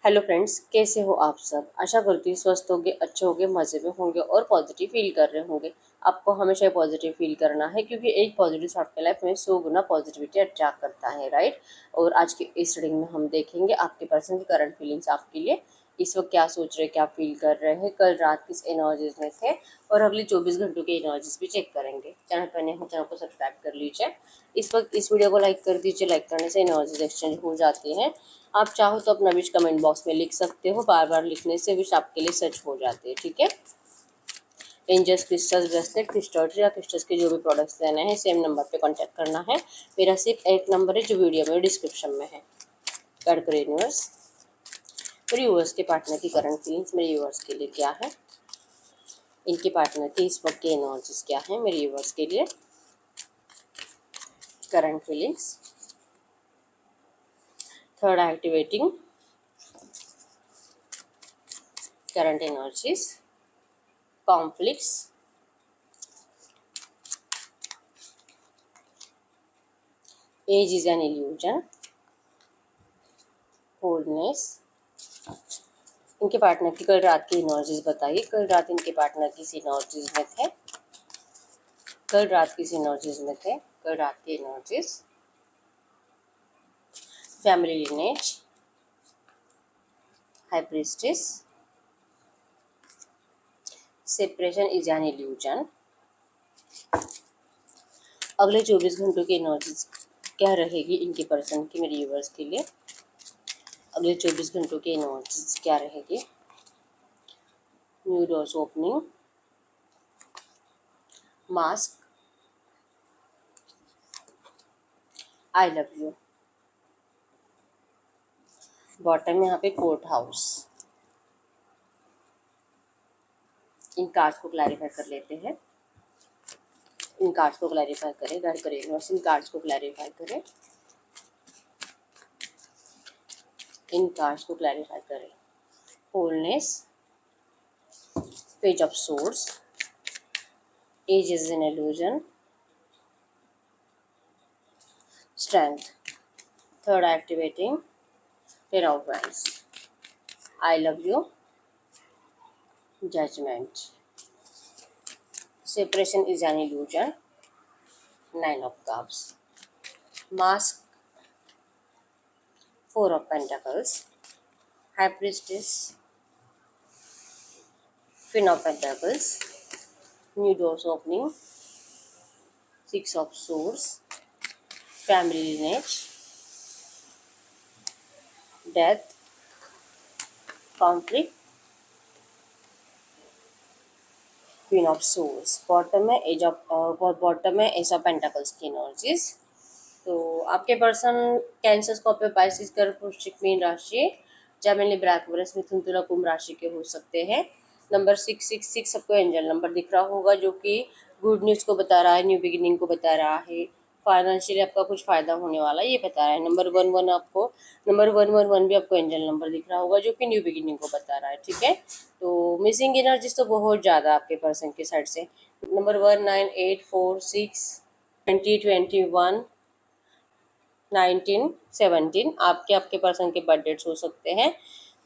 Hello friends, कैसे हो आप सब। आशा करती हूँ स्वस्थ होंगे, अच्छे होंगे, मज़े में होंगे और पॉजिटिव फील कर रहे होंगे। आपको हमेशा पॉजिटिव फील करना है क्योंकि एक पॉजिटिव थॉट आपके लाइफ में 100 गुना पॉजिटिविटी अट्रैक्ट करता है, राइट। और आज की इस रीडिंग में हम देखेंगे आपके पर्सन की करंट फीलिंग्स आपके लिए इस वक्त क्या सोच रहे हैं, क्या फील कर रहे हैं, कल रात किस एनर्जीज में थे और अगले 24 घंटों के एनर्जीज भी चेक करेंगे। चैनल पर नए हो चैनल को सब्सक्राइब कर लीजिए। इस वक्त इस वीडियो को लाइक कर दीजिए। लाइक करने से एनर्जीज एक्सचेंज हो जाती हैं। आप चाहो तो अपना विश कमेंट बॉक्स में लिख सकते हो। बार बार लिखने से विश आपके लिए सच हो जाते हैं, ठीक है। एंजल्स, क्रिस्टल्स, ब्रेसलेट, क्रिस्टल या क्रिस्टल्स के जो भी प्रोडक्ट्स लेने हैं सेम नंबर पे कांटेक्ट करना है। मेरा सिर्फ एक नंबर है जो वीडियो में डिस्क्रिप्शन में है। गाइड करो यूनिवर्स। मेरे व्यूअर्स के पार्टनर की करंट फीलिंग्स मेरे व्यूअर्स के लिए क्या है, इनके पार्टनर के इस वक्त के एनर्जीज क्या है मेरे व्यूअर्स के लिए। Current feelings, third activating, current energies, conflicts, age is an illusion, wholeness. इनके पार्टनर की कल रात की एनर्जीज बताइए। कल रात इनके पार्टनर किस एनर्जीज में थे, कल रात किस एनर्जीज में थे, कल रात की energies. Family lineage, high priestess, separation is an illusion. अगले 24 घंटों की एनर्जीज क्या रहेगी इनके पर्सन की मेरे व्यूअर्स के लिए। अगले 24 घंटों की एनर्जीज क्या रहेगी। New doors opening, mask, I love you. Bottom में यहाँ पे कोर्ट हाउस। इन कार्ड्स को क्लैरिफाई कर लेते हैं। इन कार्ड्स को क्लैरिफाई करें, गाइड करें यूनिवर्स। इन कार्ड्स को क्लैरिफाई करें, इन कार्ड्स को क्लैरिफाई करें। Wholeness, page of source, age is an illusion, strength, third activating, ten of wands, I love you, judgement, separation is an illusion, nine of cups, mask, four of pentacles, high priestess, queen of pentacles, new doors opening, six of source, family lineage, death, conflict, queen of source. Bottom में as of bottom में as of pentacles की energies. तो आपके person cancer, Scorpio, Pisces, कर्क, वृश्चिक, mean राशि, Gemini, Libra, Aquarius, मिथुन, तुला, कुंभ राशि के हो सकते हैं। नंबर 666 सबको एंजल नंबर दिख रहा होगा जो कि गुड न्यूज़ को बता रहा है, न्यू बिगिनिंग को बता रहा है, फाइनेंशियली आपका कुछ फ़ायदा होने वाला है ये बता रहा है। नंबर 11 आपको, नंबर 111 भी आपको एंजल नंबर दिख रहा होगा जो कि न्यू बिगिनिंग को बता रहा है, ठीक है। तो मिसिंग एनर्जीज तो बहुत ज़्यादा आपके पर्सन के साइड से। नंबर 19846 2021 1917 आपके आपके पर्सन के बर्थ डेट्स हो सकते हैं।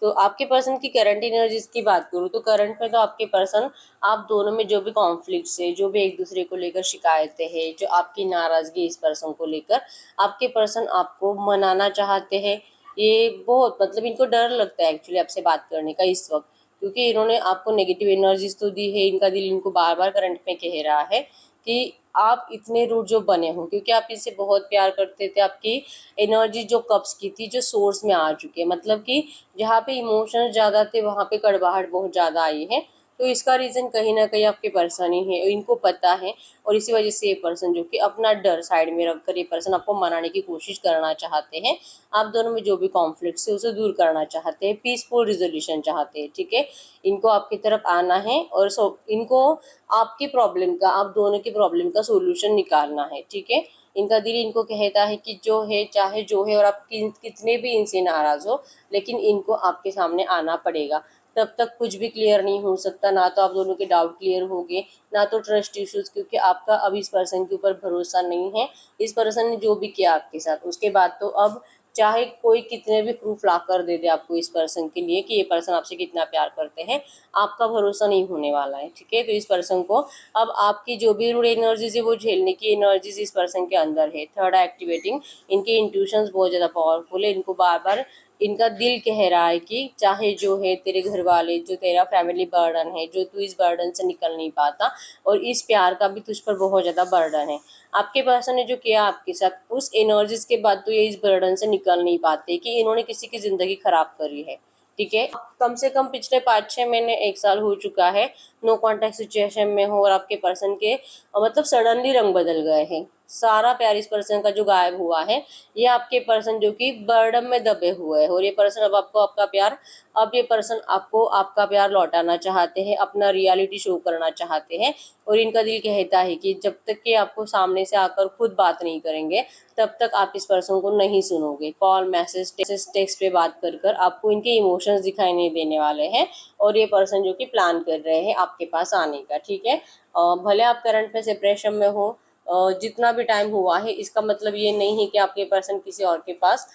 तो आपके पर्सन की करंट एनर्जीज की बात करूँ तो करंट में तो आपके पर्सन, आप दोनों में जो भी कॉन्फ्लिक्ट्स है, जो भी एक दूसरे को लेकर शिकायतें हैं, जो आपकी नाराज़गी इस पर्सन को लेकर, आपके पर्सन आपको मनाना चाहते हैं। ये बहुत मतलब इनको डर लगता है एक्चुअली आपसे बात करने का इस वक्त, क्योंकि इन्होंने आपको नेगेटिव एनर्जीज तो दी है। इनका दिल इनको बार बार करंट में कह रहा है कि आप इतने रूड जो बने हो, क्योंकि आप इसे बहुत प्यार करते थे। आपकी एनर्जी जो कब्स की थी जो सोर्स में आ चुकी है, मतलब कि जहाँ पे इमोशंस ज़्यादा थे वहाँ पे कड़वाहट बहुत ज़्यादा आई है। तो इसका रीज़न कहीं ना कहीं आपके पर्सन ही है, इनको पता है। और इसी वजह से ये पर्सन जो कि अपना डर साइड में रखकर ये पर्सन आपको मनाने की कोशिश करना चाहते हैं। आप दोनों में जो भी कॉन्फ्लिक्ट्स है उसे दूर करना चाहते हैं, पीसफुल रिजोल्यूशन चाहते हैं, ठीक है। इनको आपकी तरफ आना है और इनको आपकी प्रॉब्लम का, आप दोनों की प्रॉब्लम का सोल्यूशन निकालना है, ठीक है। इनका दिल इनको कहता है कि जो है चाहे जो है, और आप कितने भी इनसे नाराज़ हो, लेकिन इनको आपके सामने आना पड़ेगा। तब तक कुछ भी क्लियर नहीं हो सकता, ना तो आप दोनों के डाउट क्लियर होंगे, ना तो ट्रस्ट इश्यूज, क्योंकि आपका अब इस पर्सन के ऊपर भरोसा नहीं है। इस पर्सन ने जो भी किया आपके साथ उसके बाद तो अब चाहे कोई कितने भी प्रूफ ला कर दे दे आपको इस पर्सन के लिए कि ये पर्सन आपसे कितना प्यार करते हैं, आपका भरोसा नहीं होने वाला है। ठीक है, तो इस पर्सन को अब आपकी जो भी रूड एनर्जीज है वो झेलने की एनर्जीज इस पर्सन के अंदर है। थर्ड एक्टिवेटिंग, इनके इंट्यूशंस बहुत ज़्यादा पावरफुल है। इनको बार बार इनका दिल कह रहा है कि चाहे जो है तेरे घर वाले, जो तेरा फैमिली बर्डन है, जो तू इस बर्डन से निकल नहीं पाता और इस प्यार का भी तुझ पर बहुत ज़्यादा बर्डन है। आपके पर्सन ने जो किया आपके साथ, उस एनर्जीज के बाद तो ये इस बर्डन से निकल नहीं पाते कि इन्होंने किसी की ज़िंदगी खराब करी है। ठीक है, कम से कम पिछले 5-6 महीने 1 साल हो चुका है नो कॉन्टैक्ट सिचुएशन में हो और आपके पर्सन के मतलब सडनली रंग बदल गए हैं। सारा प्यार इस पर्सन का जो गायब हुआ है, ये आपके पर्सन जो कि बर्डम में दबे हुए हैं और ये पर्सन अब आपको आपका प्यार, अब ये पर्सन आपको आपका प्यार लौटाना चाहते हैं, अपना रियलिटी शो करना चाहते हैं। और इनका दिल कहता है कि जब तक कि आपको सामने से आकर खुद बात नहीं करेंगे तब तक आप इस पर्सन को नहीं सुनोगे। कॉल, मैसेज, टेक्स्ट पे बात कर कर आपको इनके इमोशंस दिखाई नहीं देने वाले हैं और ये पर्सन जो कि प्लान कर रहे हैं आपके पास आने का। ठीक है, भले आप करंट में सेपरेशन में हो, जितना भी टाइम हुआ है, इसका मतलब ये नहीं है कि आपके पर्सन किसी और के पास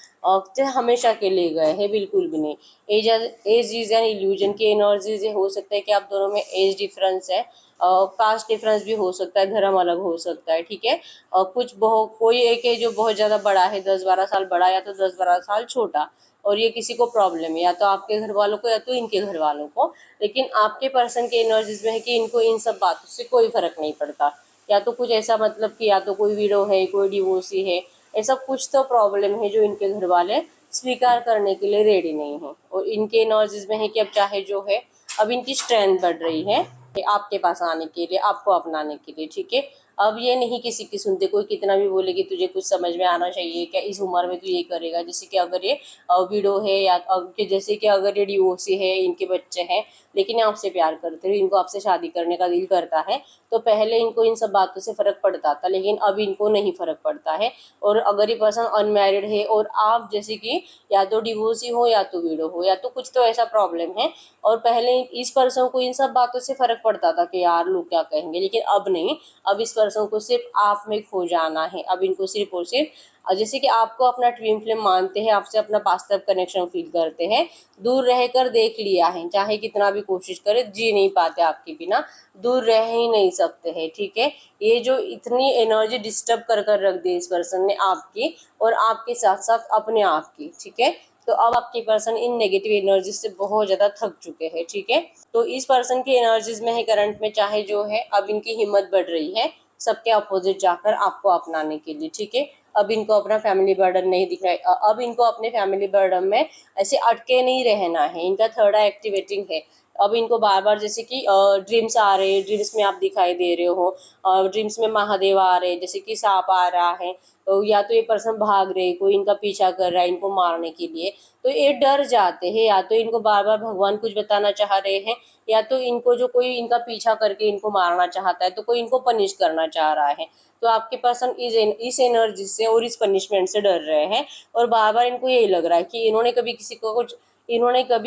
हमेशा के लिए गए हैं, बिल्कुल भी नहीं। एज इज एन इल्यूजन की एनर्जीज हो सकता है कि आप दोनों में एज डिफरेंस है, कास्ट डिफरेंस भी हो सकता है, धर्म अलग हो सकता है। ठीक है, कुछ बहुत कोई एक है जो बहुत ज़्यादा बड़ा है, 10-12 साल बड़ा या तो 10-12 साल छोटा, और ये किसी को प्रॉब्लम है या तो आपके घर वालों को या तो इनके घर वालों को। लेकिन आपके पर्सन के एनर्जीज में है कि इनको इन सब बातों से कोई फर्क नहीं पड़ता, या तो कुछ ऐसा मतलब कि या तो कोई विडो है, कोई डिवोर्सी है, ऐसा कुछ तो प्रॉब्लम है जो इनके घर वाले स्वीकार करने के लिए रेडी नहीं है। और इनके एनर्जीज में है कि अब चाहे जो है, अब इनकी स्ट्रेंथ बढ़ रही है आपके पास आने के लिए, आपको अपनाने के लिए। ठीक है, अब ये नहीं किसी की सुनते, कोई कितना भी बोले कि तुझे कुछ समझ में आना चाहिए क्या, इस उम्र में तू ये करेगा। जैसे कि अगर ये विडो है या जैसे कि अगर ये डिवोर्सी है, इनके बच्चे हैं, लेकिन ये आपसे प्यार करते हो, इनको आपसे शादी करने का दिल करता है, तो पहले इनको इन सब बातों से फ़र्क पड़ता था, लेकिन अब इनको नहीं फ़र्क पड़ता है। और अगर ये पर्सन अनमैरिड है और आप जैसे कि या तो डिवोर्सी हो या तो विडो हो या तो कुछ तो ऐसा प्रॉब्लम है, और पहले इस पर्सन को इन सब बातों से फ़र्क पड़ता था कि यार लोग क्या कहेंगे, लेकिन अब नहीं। अब इस पर्सन को सिर्फ आप में खो जाना है। अब इनको सिर्फ और सिर्फ जैसे कि आपको अपना ट्विन फ्लेम मानते हैं, आपसे अपना पास्ट लाइफ कनेक्शन फील करते हैं, दूर रहकर देख लिया है, चाहे कितना भी कोशिश करे जी नहीं पाते आपके बिना, दूर रह ही नहीं सकते हैं। ठीक है, ये जो इतनी एनर्जी डिस्टर्ब कर कर रख दी इस पर्सन ने आपकी और आपके साथ साथ अपने आप की। ठीक है, तो अब आपके पर्सन इन नेगेटिव एनर्जी से बहुत ज़्यादा थक चुके हैं। ठीक है, तो इस पर्सन की एनर्जीज में है करंट में, चाहे जो है अब इनकी हिम्मत बढ़ रही है सबके अपोजिट जाकर आपको अपनाने के लिए। ठीक है, अब इनको अपना फैमिली बर्डन नहीं दिख रहा है, अब इनको अपने फैमिली बर्डन में ऐसे अटके नहीं रहना है। इनका थर्ड आई एक्टिवेटिंग है। अब इनको बार बार जैसे कि ड्रीम्स आ रहे हैं, ड्रीम्स में आप दिखाई दे रहे हो, ड्रीम्स में महादेव आ रहे हैं, जैसे कि सांप आ रहा है, या तो ये पर्सन भाग रहे, कोई इनका पीछा कर रहा है इनको मारने के लिए, तो ये डर जाते हैं, या तो इनको बार बार भगवान कुछ बताना चाह रहे हैं, या तो इनको जो कोई इनका पीछा करके इनको मारना चाहता है, तो कोई इनको पनिश करना चाह रहा है। तो आपके पर्सन इस एनर्जी से और इस पनिशमेंट से डर रहे हैं, और बार बार इनको यही लग रहा है कि इन्होंने कभी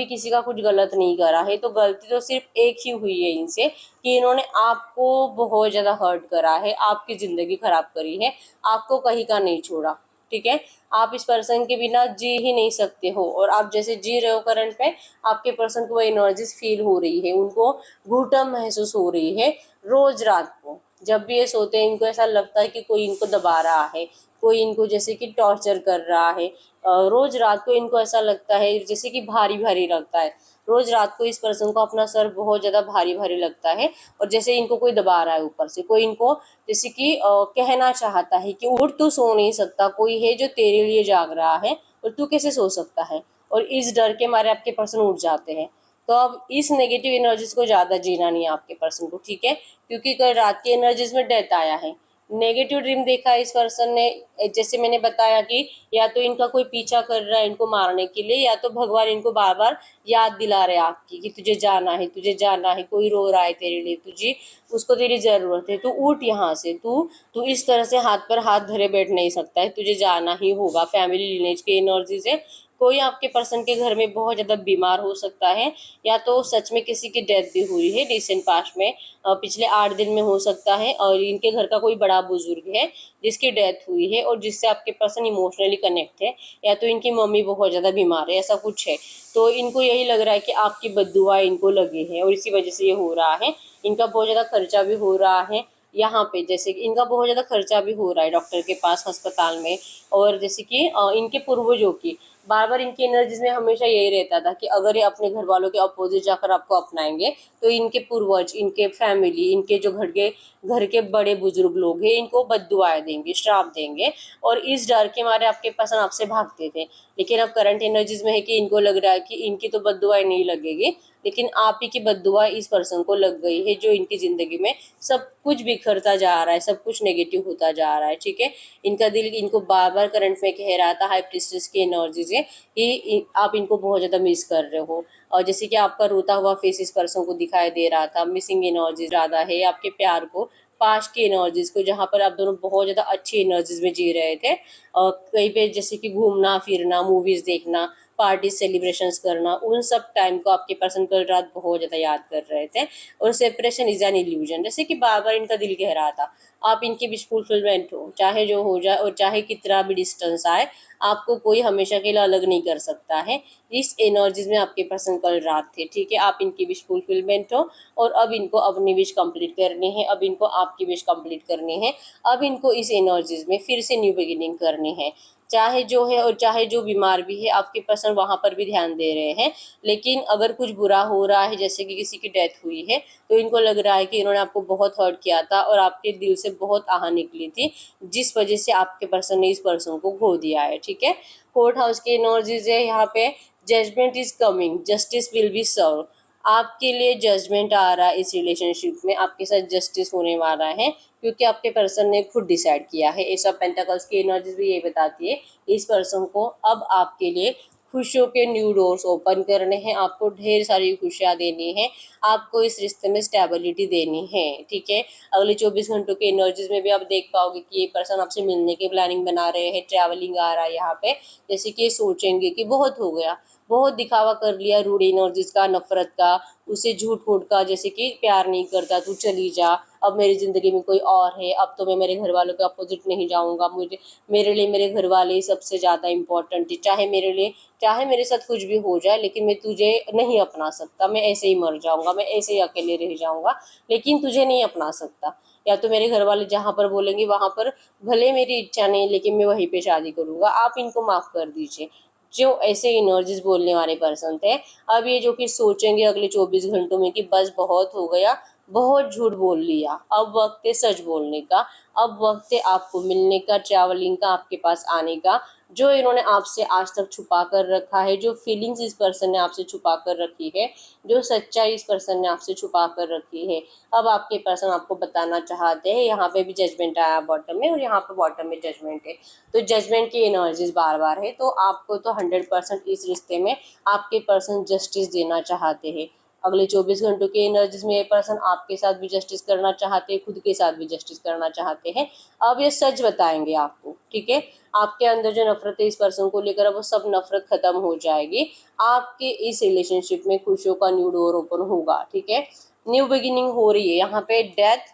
किसी का कुछ गलत नहीं करा है, तो गलती तो सिर्फ एक ही हुई है इनसे कि इन्होंने आपको बहुत ज़्यादा हर्ट करा है, आपकी ज़िंदगी खराब करी है, आपको कहीं का नहीं छोड़ा। ठीक है, आप इस पर्सन के बिना जी ही नहीं सकते हो, और आप जैसे जी रहे हो करंट में, आपके पर्सन को वो एनर्जीज फील हो रही है, उनको घुटन महसूस हो रही है। रोज रात को जब भी ये सोते हैं, इनको ऐसा लगता है कि कोई इनको दबा रहा है, कोई इनको जैसे कि टॉर्चर कर रहा है। रोज रात को इनको ऐसा लगता है जैसे कि भारी भारी लगता है। रोज रात को इस पर्सन को अपना सर बहुत ज़्यादा भारी भारी लगता है, और जैसे इनको कोई दबा रहा है ऊपर से, कोई इनको जैसे कि कहना चाहता है कि उठ, तू सो नहीं सकता, कोई है जो तेरे लिए जाग रहा है और तू कैसे सो सकता है। और इस डर के मारे आपके पर्सन उठ जाते हैं। तो अब इस नेगेटिव एनर्जीज को ज़्यादा जीना नहीं है आपके पर्सन को। ठीक है, क्योंकि कल रात की एनर्जीज में डेथ आया है, नेगेटिव ड्रीम देखा है इस पर्सन ने। जैसे मैंने बताया कि या तो इनका कोई पीछा कर रहा है इनको मारने के लिए, या तो भगवान इनको बार बार याद दिला रहे आपकी कि तुझे जाना है, तुझे जाना है, कोई रो रहा है तेरे लिए, तुझे उसको तेरी ज़रूरत है, तू उठ यहाँ से, तू तू इस तरह से हाथ पर हाथ धरे बैठ नहीं सकता है, तुझे जाना ही होगा। फैमिली लिनेज की एनर्जी से कोई आपके पर्सन के घर में बहुत ज़्यादा बीमार हो सकता है, या तो सच में किसी की डेथ भी हुई है रिसेंट पास्ट में, पिछले 8 दिन में हो सकता है, और इनके घर का कोई बड़ा बुजुर्ग है जिसकी डेथ हुई है और जिससे आपके पर्सन इमोशनली कनेक्ट है, या तो इनकी मम्मी बहुत ज़्यादा बीमार है, ऐसा कुछ है। तो इनको यही लग रहा है कि आपकी बद्दुआ इनको लगी है और इसी वजह से ये हो रहा है। इनका बहुत ज़्यादा खर्चा भी हो रहा है यहाँ पे, जैसे कि इनका बहुत ज़्यादा खर्चा भी हो रहा है डॉक्टर के पास, अस्पताल में। और जैसे कि इनके पूर्वजों की बार बार इनकी एनर्जीज में हमेशा यही रहता था कि अगर ये अपने घर वालों के अपोजिट जाकर आपको अपनाएंगे तो इनके पूर्वज, इनके फैमिली, इनके जो घर के बड़े बुजुर्ग लोग हैं इनको बद्दुआएं देंगे, श्राप देंगे, और इस डर के मारे आपके पर्सन आपसे भागते थे। लेकिन अब करंट एनर्जीज में है कि इनको लग रहा है कि इनकी तो बद्दुआएं नहीं लगेगी, लेकिन आप ही की बद्दुआ इस पर्सन को लग गई है, जो इनकी जिंदगी में सब कुछ बिखरता जा रहा है, सब कुछ नेगेटिव होता जा रहा है। ठीक है, इनका दिल इनको बार बार करंट में कह रहा था, हाई प्रीस्टेस की एनर्जी से, कि आप इनको बहुत ज़्यादा मिस कर रहे हो। और जैसे कि आपका रोता हुआ फेस इस पर्सन को दिखाई दे रहा था, मिसिंग एनर्जी ज़्यादा है आपके प्यार को, पास्ट की एनर्जीज को, जहाँ पर आप दोनों बहुत ज़्यादा अच्छी एनर्जीज में जी रहे थे। और कहीं पे जैसे कि घूमना फिरना, मूवीज़ देखना, पार्टी सेलिब्रेशंस करना, उन सब टाइम को आपके पर्सन कल रात बहुत ज़्यादा याद कर रहे थे। और सेपरेशन इज एन इल्यूजन, जैसे कि बार बार इनका दिल कह रहा था आप इनकी विश फुलफिलमेंट हो, चाहे जो हो जाए और चाहे कितना भी डिस्टेंस आए, आपको कोई हमेशा के लिए अलग नहीं कर सकता है। इस एनर्जीज में आपके पर्सन कल रात थे। ठीक है, आप इनकी विश फुलफिलमेंट हो, और अब इनको अपनी विश कंप्लीट करनी है, अब इनको आपकी विश कंप्लीट करनी है, अब इनको इस एनर्जीज में फिर से न्यू बिगिनिंग करनी है। चाहे जो है और चाहे जो बीमार भी है, आपके पर्सन वहाँ पर भी ध्यान दे रहे हैं। लेकिन अगर कुछ बुरा हो रहा है, जैसे कि किसी की डेथ हुई है, तो इनको लग रहा है कि इन्होंने आपको बहुत हर्ट किया था और आपके दिल से बहुत आह निकली थी, जिस वजह से आपके पर्सन ने इस पर्सन को खो दिया है। ठीक है, कोर्ट हाउस की एनर्जीज है यहाँ पे, judgement is coming, justice will be serve. आपके लिए जजमेंट आ रहा है, इस रिलेशनशिप में आपके साथ जस्टिस होने वाला है, क्योंकि आपके पर्सन ने खुद डिसाइड किया है। एस ऑफ पेंटाकल्स की एनर्जीज भी यही बताती है, इस पर्सन को अब आपके लिए खुशियों के न्यू डोर्स ओपन करने हैं, आपको ढेर सारी खुशियाँ देनी है, आपको इस रिश्ते में स्टेबिलिटी देनी है। ठीक है, अगले 24 घंटों के एनर्जीज में भी आप देख पाओगे कि ये पर्सन आपसे मिलने की प्लानिंग बना रहे हैं, ट्रैवलिंग आ रहा है यहाँ पे। जैसे कि ये सोचेंगे कि बहुत हो गया, बहुत दिखावा कर लिया रूड एनर्जीज का, नफरत का, उसे झूठ फूट का, जैसे कि प्यार नहीं करता तू चली जा, अब मेरी ज़िंदगी में कोई और है, अब तो मैं मेरे घर वालों के अपोजिट नहीं जाऊंगा, मुझे मेरे लिए मेरे घर वाले ही सबसे ज़्यादा इम्पोर्टेंट है, चाहे मेरे साथ कुछ भी हो जाए, लेकिन मैं तुझे नहीं अपना सकता, मैं ऐसे ही मर जाऊंगा, मैं ऐसे ही अकेले रह जाऊंगा, लेकिन तुझे नहीं अपना सकता। या तो मेरे घर वाले जहाँ पर बोलेंगे वहाँ पर भले मेरी इच्छा नहीं, लेकिन मैं वहीं पे शादी करूंगा, आप इनको माफ़ कर दीजिए। जो ऐसे एनर्जीज बोलने वाले पर्सन थे, अब ये जो कि सोचेंगे अगले 24 घंटों में कि बस बहुत हो गया, बहुत झूठ बोल लिया, अब वक्त है सच बोलने का, अब वक्त है आपको मिलने का, ट्रैवलिंग का, आपके पास आने का। जो इन्होंने आपसे आज तक छुपा कर रखा है, जो फीलिंग्स इस पर्सन ने आपसे छुपा कर रखी है, जो सच्चाई इस पर्सन ने आपसे छुपा कर रखी है, अब आपके पर्सन आपको बताना चाहते हैं। यहाँ पे भी जजमेंट आया बॉटम में, और यहाँ पे बॉटम में जजमेंट है, तो जजमेंट की एनर्जीज बार बार है। तो आपको तो 100% इस रिश्ते में आपके पर्सन जस्टिस देना चाहते हैं। अगले 24 घंटों के एनर्जीज में ये पर्सन आपके साथ भी जस्टिस करना चाहते हैं, खुद के साथ भी जस्टिस करना चाहते हैं। अब ये सच बताएंगे आपको। ठीक है, आपके अंदर जो नफरत है इस पर्सन को लेकर, अब वो सब नफरत खत्म हो जाएगी, आपके इस रिलेशनशिप में खुशियों का न्यू डोर ओपन होगा। ठीक है, न्यू बिगिनिंग हो रही है यहाँ पे, death,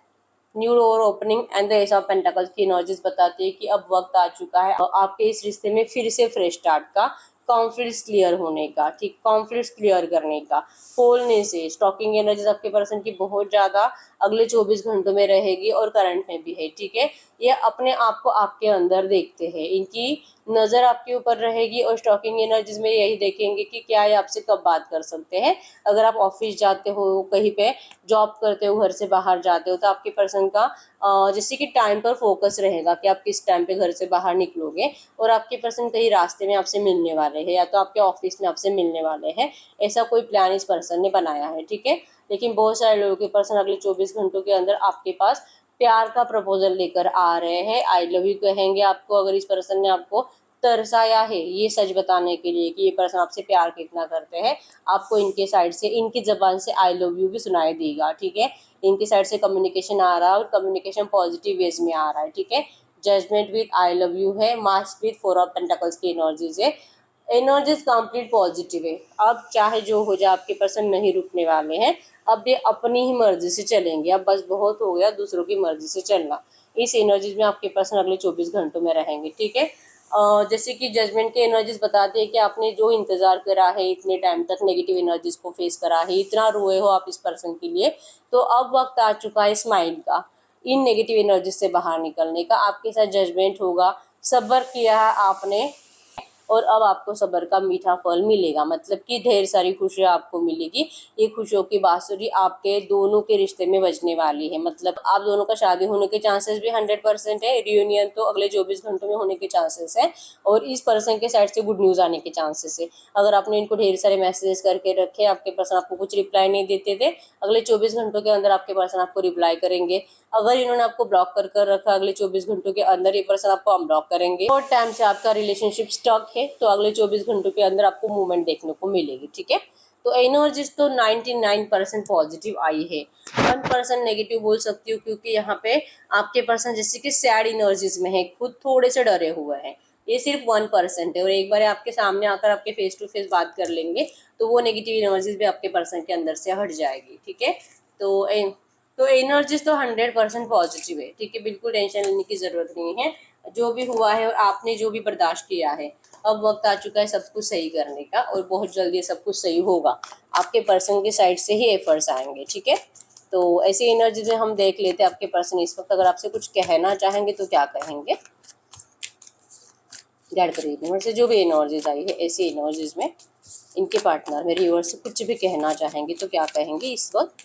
new door opening and the S of pentacles की एनर्जीज बताती है कि अब वक्त आ चुका है आपके इस रिश्ते में फिर से फ्रेश स्टार्ट का, कॉन्फ्लिक्ट्स क्लियर होने का, ठीक, कॉन्फ्लिक्ट्स क्लियर करने का, खोलने से। स्टॉकिंग एनर्जीज आपके पर्सन की बहुत ज्यादा अगले 24 घंटों में रहेगी और करंट में भी है। ठीक है, ये अपने आप को आपके अंदर देखते हैं, इनकी नजर आपके ऊपर रहेगी, और स्टॉकिंग एनर्जीज में यही देखेंगे कि क्या ये आपसे कब बात कर सकते हैं। अगर आप ऑफिस जाते हो, कहीं पे जॉब करते हो, घर से बाहर जाते हो, तो आपके पर्सन का जैसे कि टाइम पर फोकस रहेगा कि आप किस टाइम पे घर से बाहर निकलोगे, और आपके पर्सन कहीं रास्ते में आपसे मिलने वाले हैं, या तो आपके ऑफिस में आपसे मिलने वाले हैं, ऐसा कोई प्लान इस पर्सन ने बनाया है। ठीक है, लेकिन बहुत सारे लोगों के पर्सन अगले 24 घंटों के अंदर आपके पास प्यार का प्रपोजल लेकर आ रहे हैं, आई लव यू कहेंगे आपको। अगर इस पर्सन ने आपको तरसाया है ये सच बताने के लिए कि ये पर्सन आपसे प्यार कितना करते हैं, आपको इनके साइड से, इनकी जबान से आई लव यू भी सुनाई देगा। ठीक है, इनकी साइड से कम्युनिकेशन आ रहा है, और कम्युनिकेशन पॉजिटिव वेज में आ रहा है। ठीक है, judgement with I love you है, मास्क विद 4 ऑफ पेंटाकल्स की एनर्जीज है, एनर्जीज कंप्लीट पॉजिटिव है। अब चाहे जो हो जाए आपके पर्सन नहीं रुकने वाले हैं। अब ये अपनी ही मर्जी से चलेंगे। अब बस बहुत हो गया दूसरों की मर्जी से चलना। इस एनर्जीज में आपके पर्सन अगले 24 घंटों में रहेंगे। ठीक है। जैसे कि जजमेंट के एनर्जीज बताते हैं कि आपने जो इंतजार करा है इतने टाइम तक, नेगेटिव एनर्जीज को फेस करा है, इतना रोए हो आप इस पर्सन के लिए, तो अब वक्त आ चुका है स्माइल का, इन नेगेटिव एनर्जी से बाहर निकलने का। आपके साथ जजमेंट होगा, सब्र किया है आपने, और अब आपको सब्र का मीठा फल मिलेगा। मतलब कि ढेर सारी खुशियाँ आपको मिलेगी। ये खुशियों की बांसुरी आपके दोनों के रिश्ते में बजने वाली है। मतलब आप दोनों का शादी होने के चांसेस भी 100% है। रियूनियन तो अगले 24 घंटों में होने के चांसेस है। और इस पर्सन के साइड से गुड न्यूज़ आने के चांसेस है। अगर आपने इनको ढेर सारे मैसेजेस करके रखे, आपके पर्सन आपको कुछ रिप्लाई नहीं देते थे, अगले 24 घंटों के अंदर आपके पर्सन आपको रिप्लाई करेंगे। अगर इन्होंने आपको ब्लॉक कर रखा, अगले 24 घंटों के अंदर ये पर्सन आपको अनब्लॉक करेंगे। और टाइम से आपका रिलेशनशिप स्टक है तो अगले 24 घंटों के अंदर आपको मूवमेंट देखने को मिलेगी। ठीक है। तो एनर्जीज तो 99% पॉजिटिव आई है। 1% नेगेटिव बोल सकती हूँ, क्योंकि यहाँ पे आपके पर्सन जैसे कि सैड एनर्जीज में है, खुद थोड़े से डरे हुए हैं। ये सिर्फ 1% है। और एक बार आपके सामने आकर आपके फेस टू फेस बात कर लेंगे तो वो नेगेटिव एनर्जीज भी आपके पर्सन के अंदर से हट जाएगी। ठीक है। तो एनर्जीज तो 100% पॉजिटिव है। ठीक है। बिल्कुल टेंशन लेने की जरूरत नहीं है। जो भी हुआ है और आपने जो भी बर्दाश्त किया है, अब वक्त आ चुका है सब कुछ सही करने का, और बहुत जल्दी सब कुछ सही होगा। आपके पर्सन की साइड से ही एफर्ट्स आएंगे। ठीक है। तो ऐसी एनर्जी में हम देख लेते हैं आपके पर्सन इस वक्त अगर आपसे कुछ कहना चाहेंगे तो क्या कहेंगे। गाइड करिए यूनिवर्स से जो भी एनर्जीज आई है, ऐसी एनर्जीज में इनके पार्टनर मेरे यूनिवर्स से कुछ भी कहना चाहेंगे तो क्या कहेंगे इस वक्त।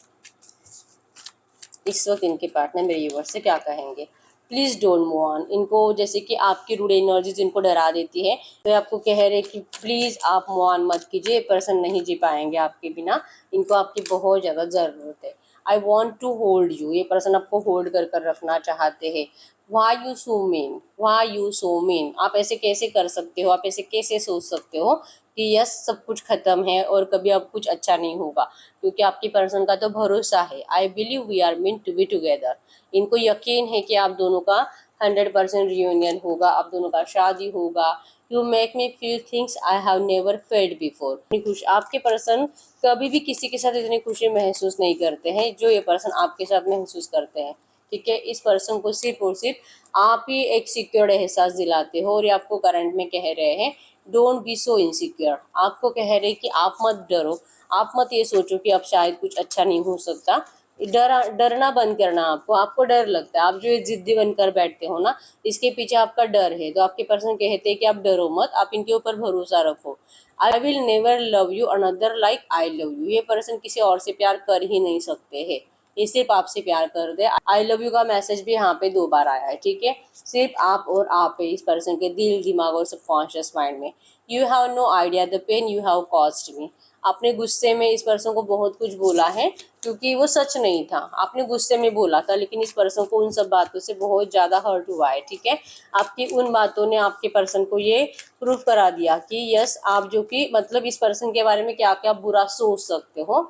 इनके पार्टनर मेरे यूनिवर्स से क्या कहेंगे। Please don't move on. इनको जैसे कि आपकी रूड एनर्जीज इनको डरा देती है, तो आपको कह रहे कि प्लीज़ आप मूव ऑन मत कीजिए, पर्सन नहीं जी पाएंगे आपके बिना, इनको आपकी बहुत ज़्यादा ज़रूरत है। I want to hold you, ये पर्सन आपको होल्ड कर रखना चाहते हैं। Why you so mean, why you so mean, आप ऐसे कैसे कर सकते हो, आप ऐसे कैसे सोच सकते हो कि यस सब कुछ खत्म है और कभी अब कुछ अच्छा नहीं होगा, क्योंकि आपकी पर्सन का तो भरोसा है। I believe we are meant to be together, इनको यकीन है कि आप दोनों का 100% रियूनियन होगा, आप दोनों का शादी होगा। You make me feel things I have never failed before. खुश आपके पर्सन कभी भी किसी के साथ इतनी खुशी महसूस नहीं करते हैं जो ये पर्सन आपके साथ महसूस करते हैं। ठीक है। इस पर्सन को सिर्फ और सिर्फ आप ही एक सिक्योर्ड एहसास दिलाते हो, और ये आपको करंट में कह रहे हैं डोंट बी सो इनसिक्योर। आपको कह रहे हैं कि आप मत डरो, आप मत ये सोचो कि अब शायद कुछ अच्छा नहीं हो सकता। डरना बंद करना। आपको डर लगता है, आप जो ये जिद्दी बनकर बैठते हो ना, इसके पीछे आपका डर है। तो आपके पर्सन कहते हैं कि आप डरो मत, आप इनके ऊपर भरोसा रखो। I will never love you another like I love you, ये पर्सन किसी और से प्यार कर ही नहीं सकते हैं, ये सिर्फ आपसे प्यार कर दे। आई लव यू का मैसेज भी यहाँ पे 2 बार आया है। ठीक है। सिर्फ आप और आप है इस पर्सन के दिल, दिमाग और सबकॉन्शियस माइंड में। You have no idea the pain you have caused me. आपने गुस्से में इस पर्सन को बहुत कुछ बोला है, क्योंकि वो सच नहीं था, आपने गुस्से में बोला था, लेकिन इस पर्सन को उन सब बातों से बहुत ज़्यादा हर्ट हुआ है। ठीक है। आपकी उन बातों ने आपके पर्सन को ये प्रूफ करा दिया कि यस आप जो कि मतलब इस पर्सन के बारे में क्या क्या बुरा सोच सकते हो।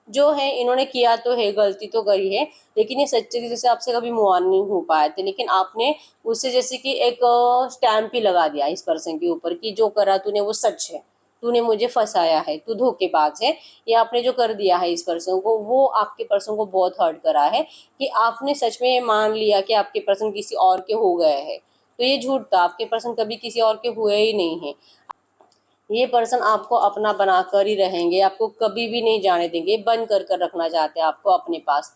जो है इन्होंने किया तो है, गलती तो करी है, लेकिन ये सच्चे दिल से आपसे कभी मूव ऑन नहीं हो पाए थे। लेकिन आपने उससे जैसे कि एक स्टैम्प ही लगा दिया इस पर्सन के ऊपर कि जो करा तूने वो सच है, तूने मुझे फंसाया है, तू धोखेबाज है। ये आपने जो कर दिया है इस पर्सन को, वो आपके पर्सन को बहुत हर्ट करा है कि आपने सच में ये मान लिया कि आपके पर्सन किसी और के हो गए हैं। तो ये झूठ था, आपके पर्सन कभी किसी और के हुए ही नहीं है। ये पर्सन आपको अपना बनाकर ही रहेंगे, आपको कभी भी नहीं जाने देंगे, बंद कर रखना चाहते हैं आपको अपने पास।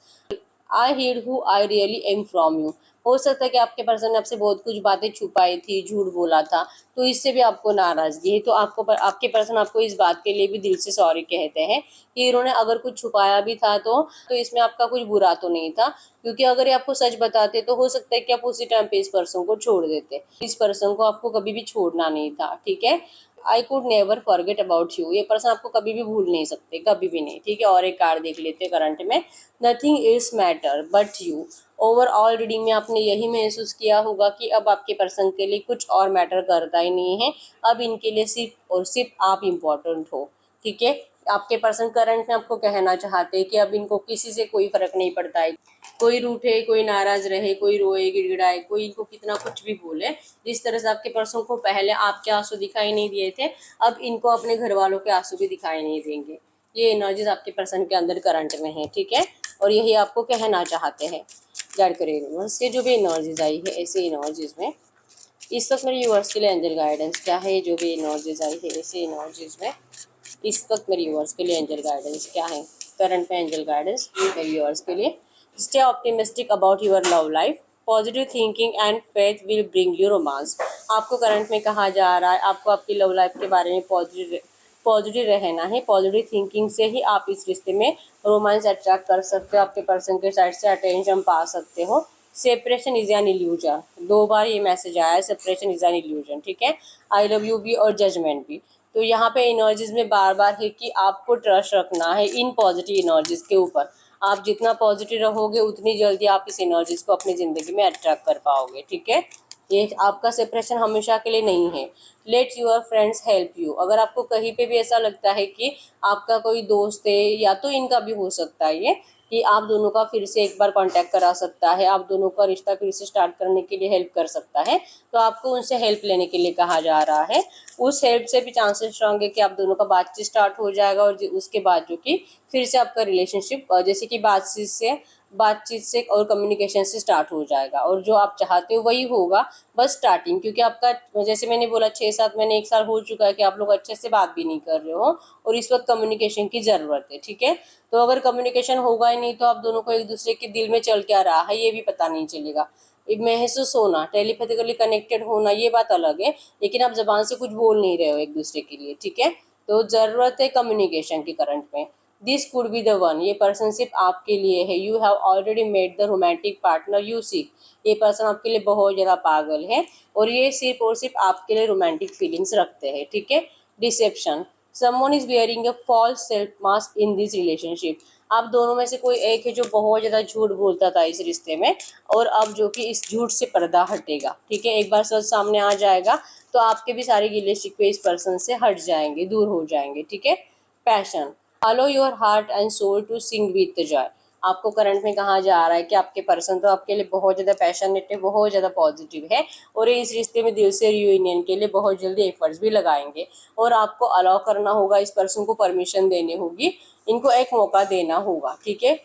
I hid who I really am from you. हो सकता है कि आपके पर्सन ने आपसे बहुत कुछ बातें छुपाई थी, झूठ बोला था, तो इससे भी आपको नाराजगी है। तो आपके पर्सन आपको इस बात के लिए भी दिल से सॉरी कहते हैं कि इन्होंने अगर कुछ छुपाया भी था तो इसमें आपका कुछ बुरा तो नहीं था, क्योंकि अगर ये आपको सच बताते तो हो सकता है कि आप उसी टाइम पे इस पर्सन को छोड़ देते। इस पर्सन को आपको कभी भी छोड़ना नहीं था। ठीक है। I could never forget about you, ये पर्सन आपको कभी भी भूल नहीं सकते, कभी भी नहीं। ठीक है। और एक कार्ड देख लेते हैं करंट में। Nothing is matter but you. Overall reading में आपने यही महसूस किया होगा कि अब आपके पर्सन के लिए कुछ और मैटर करता ही नहीं है, अब इनके लिए सिर्फ और सिर्फ आप इम्पोर्टेंट हो। ठीक है। आपके पर्सन करंट में आपको कहना चाहते हैं कि अब इनको किसी से कोई फर्क नहीं पड़ता है, कोई रूठे, कोई नाराज रहे, कोई रोए गिड़गिड़ाए, कोई इनको कितना कुछ भी बोले, जिस तरह से आपके पर्सन को पहले आपके आंसू दिखाई नहीं दिए थे, अब इनको अपने घर वालों के आंसू भी दिखाई नहीं देंगे। ये एनर्जीज आपके पर्सन के अंदर करंट में है, ठीक है, और यही आपको कहना चाहते हैं। गाइड करिए यूनिवर्स से जो भी एनर्जीज आई है ऐसे एनर्जीज में इस वक्त मेरे यूवर्स के लिए एंजल गाइडेंस क्या है, जो भी एनर्जीज आई है ऐसे एनर्जीज में इस वक्त मेरे यूवर्स के लिए एंजल गाइडेंस क्या है, करंट में एंजल गाइडेंस मेरे यूवर्स के लिए। Stay optimistic about your love life, positive thinking and faith will bring you romance. आपको करंट में कहा जा रहा है आपको आपकी लव लाइफ के बारे में पॉजिटिव रहना है, पॉजिटिव थिंकिंग से ही आप इस रिश्ते में रोमांस अट्रैक्ट कर सकते हो, आपके पर्सन के साइड से अटेंशन पा सकते हो। सेपरेशन इज एन इल्यूजन, 2 बार ये मैसेज आया है, सेपरेशन इज एन इल्यूजन, ठीक है, आई लव यू भी और जजमेंट भी। तो यहाँ पे एनर्जीज में बार बार है कि आपको ट्रस्ट रखना है इन पॉजिटिव एनर्जीज के ऊपर। आप जितना पॉजिटिव रहोगे उतनी जल्दी आप इस एनर्जीज को अपनी ज़िंदगी में अट्रैक्ट कर पाओगे, ठीक है। ये आपका सेपरेशन हमेशा के लिए नहीं है। Let your friends help you, अगर आपको कहीं पे भी ऐसा लगता है कि आपका कोई दोस्त है या तो इनका भी हो सकता है ये कि आप दोनों का फिर से एक बार कांटेक्ट करा सकता है, आप दोनों का रिश्ता फिर से स्टार्ट करने के लिए हेल्प कर सकता है, तो आपको उनसे हेल्प लेने के लिए कहा जा रहा है। उस हेल्प से भी चांसेस स्ट्रांग है कि आप दोनों का बातचीत स्टार्ट हो जाएगा और उसके बाद जो कि फिर से आपका रिलेशनशिप जैसे कि बातचीत से और कम्युनिकेशन से स्टार्ट हो जाएगा, और जो आप चाहते हो वही होगा, बस स्टार्टिंग, क्योंकि आपका जैसे मैंने बोला 6-7 महीने 1 साल हो चुका है कि आप लोग अच्छे से बात भी नहीं कर रहे हो और इस वक्त कम्युनिकेशन की ज़रूरत है, ठीक है। तो अगर कम्युनिकेशन होगा ही नहीं तो आप दोनों को एक दूसरे के दिल में चल क्या रहा है ये भी पता नहीं चलेगा। महसूस होना, टेलीपैथिकली कनेक्टेड होना ये बात अलग है, लेकिन आप जबान से कुछ बोल नहीं रहे हो एक दूसरे के लिए, ठीक है। तो ज़रूरत है कम्युनिकेशन की करंट में। This could be the one, ये पर्सन सिर्फ आपके लिए है। You have already made the romantic partner you seek, ये पर्सन आपके लिए बहुत ज़्यादा पागल है और ये सिर्फ और सिर्फ आपके लिए रोमांटिक फीलिंग्स रखते हैं, ठीक है। Deception, someone is wearing a false self mask in this relationship, आप दोनों में से कोई एक है जो बहुत ज़्यादा झूठ बोलता था इस रिश्ते में, और अब जो कि इस झूठ से पर्दा हटेगा, ठीक है। एक बार सच सामने आ जाएगा तो आपके भी सारे गिले शिकवे इस पर्सन से हट जाएंगे, दूर हो जाएंगे, ठीक है। Passion, allow your heart and soul to sing with joy, आपको करंट में कहा जा रहा है कि आपके पर्सन तो आपके लिए बहुत ज़्यादा पैशनेट है, बहुत ज़्यादा पॉजिटिव है और इस रिश्ते में दिल से रियूनियन के लिए बहुत जल्दी एफर्ट्स भी लगाएंगे, और आपको अलाउ करना होगा, इस पर्सन को परमिशन देनी होगी, इनको एक मौका देना होगा, ठीक है।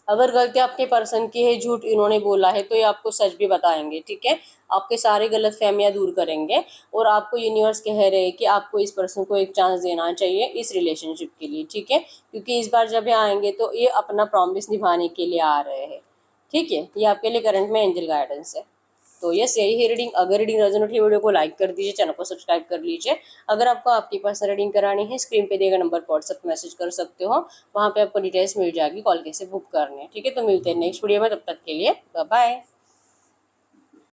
अगर गलती आपके पर्सन की है, झूठ इन्होंने बोला है, तो ये आपको सच भी बताएंगे, ठीक है। आपके सारे गलत फहमियाँ दूर करेंगे और आपको यूनिवर्स कह रहे हैं कि आपको इस पर्सन को एक चांस देना चाहिए इस रिलेशनशिप के लिए, ठीक है, क्योंकि इस बार जब ये आएंगे तो ये अपना प्रॉमिस निभाने के लिए आ रहे हैं, ठीक है। ये आपके लिए करंट में एंजल गाइडेंस है। तो यस, यही है रीडिंग। अगर रीडिंग रेजोनेट है वीडियो को लाइक कर दीजिए, चैनल को सब्सक्राइब कर लीजिए। अगर आपको आपकी पर्सनल रीडिंग करानी है स्क्रीन पे दिए गए नंबर पर व्हाट्सएप मैसेज कर सकते हो, वहाँ पे आपको डिटेल्स मिल जाएगी, कॉल कैसे बुक करने, ठीक है। तो मिलते हैं नेक्स्ट वीडियो में, तब तक के लिए बाय बाय।